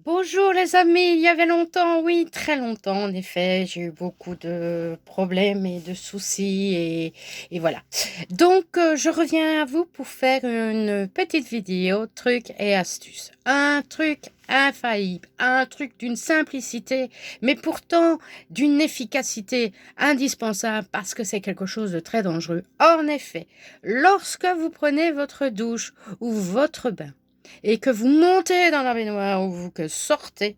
Bonjour les amis, il y avait longtemps, oui, très longtemps en effet, j'ai eu beaucoup de problèmes et de soucis et voilà. Donc je reviens à vous pour faire une petite vidéo, trucs et astuces. Un truc infaillible, un truc d'une simplicité, mais pourtant d'une efficacité indispensable parce que c'est quelque chose de très dangereux. En effet, lorsque vous prenez votre douche ou votre bain, et que vous montez dans la baignoire ou vous que sortez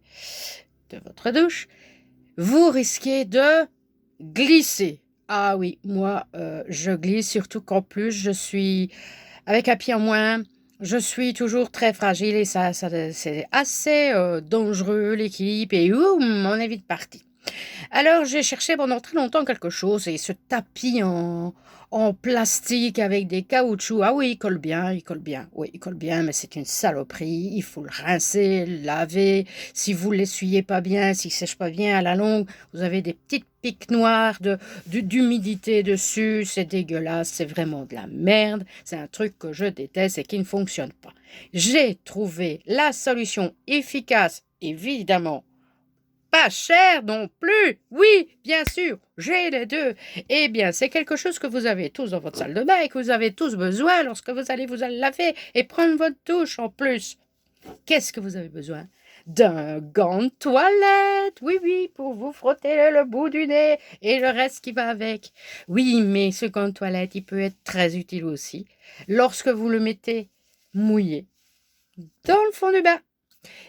de votre douche, vous risquez de glisser. Ah oui, moi, je glisse, surtout qu'en plus, je suis avec un pied en moins. Je suis toujours très fragile et ça c'est assez dangereux, l'équilibre, et oum, on est vite parti. Alors, j'ai cherché pendant très longtemps quelque chose et ce tapis en plastique avec des caoutchoucs. Ah oui, il colle bien, il colle bien. Oui, il colle bien, mais c'est une saloperie. Il faut le rincer, le laver. Si vous ne l'essuyez pas bien, s'il ne sèche pas bien à la longue, vous avez des petites piques noires d'humidité dessus. C'est dégueulasse, c'est vraiment de la merde. C'est un truc que je déteste et qui ne fonctionne pas. J'ai trouvé la solution efficace, évidemment pas cher non plus. Oui, bien sûr, j'ai les deux. Eh bien, c'est quelque chose que vous avez tous dans votre salle de bain et que vous avez tous besoin lorsque vous allez vous laver et prendre votre douche en plus. Qu'est-ce que vous avez besoin? D'un gant de toilette. Oui, oui, pour vous frotter le bout du nez et le reste qui va avec. Oui, mais ce gant de toilette, il peut être très utile aussi lorsque vous le mettez mouillé dans le fond du bain.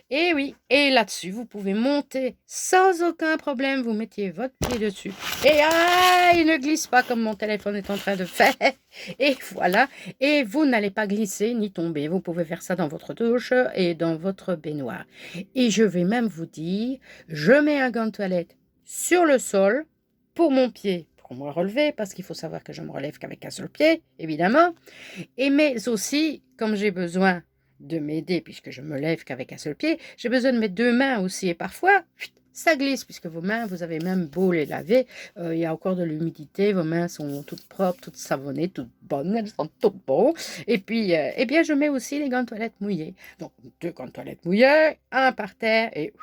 Et oui, et là-dessus, vous pouvez monter sans aucun problème. Vous mettiez votre pied dessus. Et ah, il ne glisse pas comme mon téléphone est en train de faire. Et voilà. Et vous n'allez pas glisser ni tomber. Vous pouvez faire ça dans votre douche et dans votre baignoire. Et je vais même vous dire, je mets un gant de toilette sur le sol pour mon pied, pour me relever, parce qu'il faut savoir que je me relève qu'avec un seul pied, évidemment. Et mais aussi, comme j'ai besoin de m'aider, puisque je me lève qu'avec un seul pied, j'ai besoin de mes deux mains aussi. Et parfois, ça glisse, puisque vos mains, vous avez même beau les laver, il y a encore de l'humidité, vos mains sont toutes propres, toutes savonnées, toutes bonnes, elles sont toutes bonnes. Et puis, eh bien, je mets aussi les gants de toilette mouillés. Donc, deux gants de toilette mouillés, un par terre, et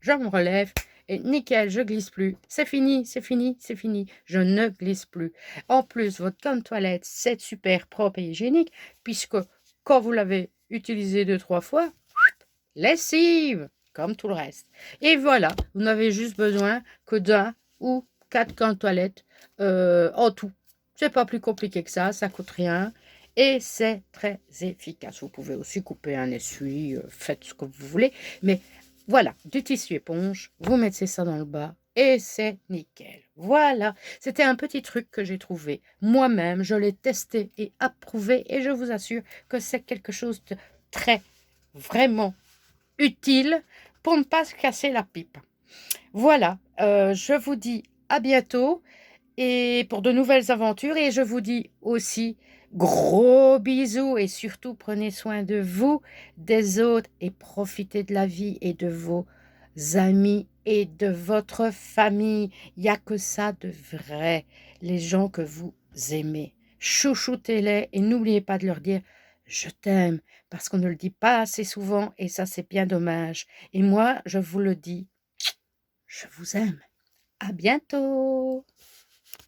je me relève. Et nickel, je glisse plus. C'est fini, c'est fini, c'est fini. Je ne glisse plus. En plus, votre gant de toilette, c'est super propre et hygiénique, puisque quand vous l'avez utilisé 2, 3 fois, lessive, comme tout le reste. Et voilà, vous n'avez juste besoin que d'un ou 4 gants de toilette en tout. C'est pas plus compliqué que ça coûte rien. Et c'est très efficace. Vous pouvez aussi couper un essuie, faites ce que vous voulez. Mais voilà, du tissu éponge, vous mettez ça dans le bas et c'est nickel. Voilà, c'était un petit truc que j'ai trouvé. Moi-même, je l'ai testé et approuvé et je vous assure que c'est quelque chose de très, vraiment utile pour ne pas se casser la pipe. Voilà, je vous dis à bientôt et pour de nouvelles aventures et je vous dis aussi gros bisous et surtout prenez soin de vous, des autres et profitez de la vie et de vos amis et de votre famille. Il n'y a que ça de vrai, les gens que vous aimez. Chouchoutez-les et n'oubliez pas de leur dire je t'aime parce qu'on ne le dit pas assez souvent et ça c'est bien dommage. Et moi je vous le dis, je vous aime. À bientôt.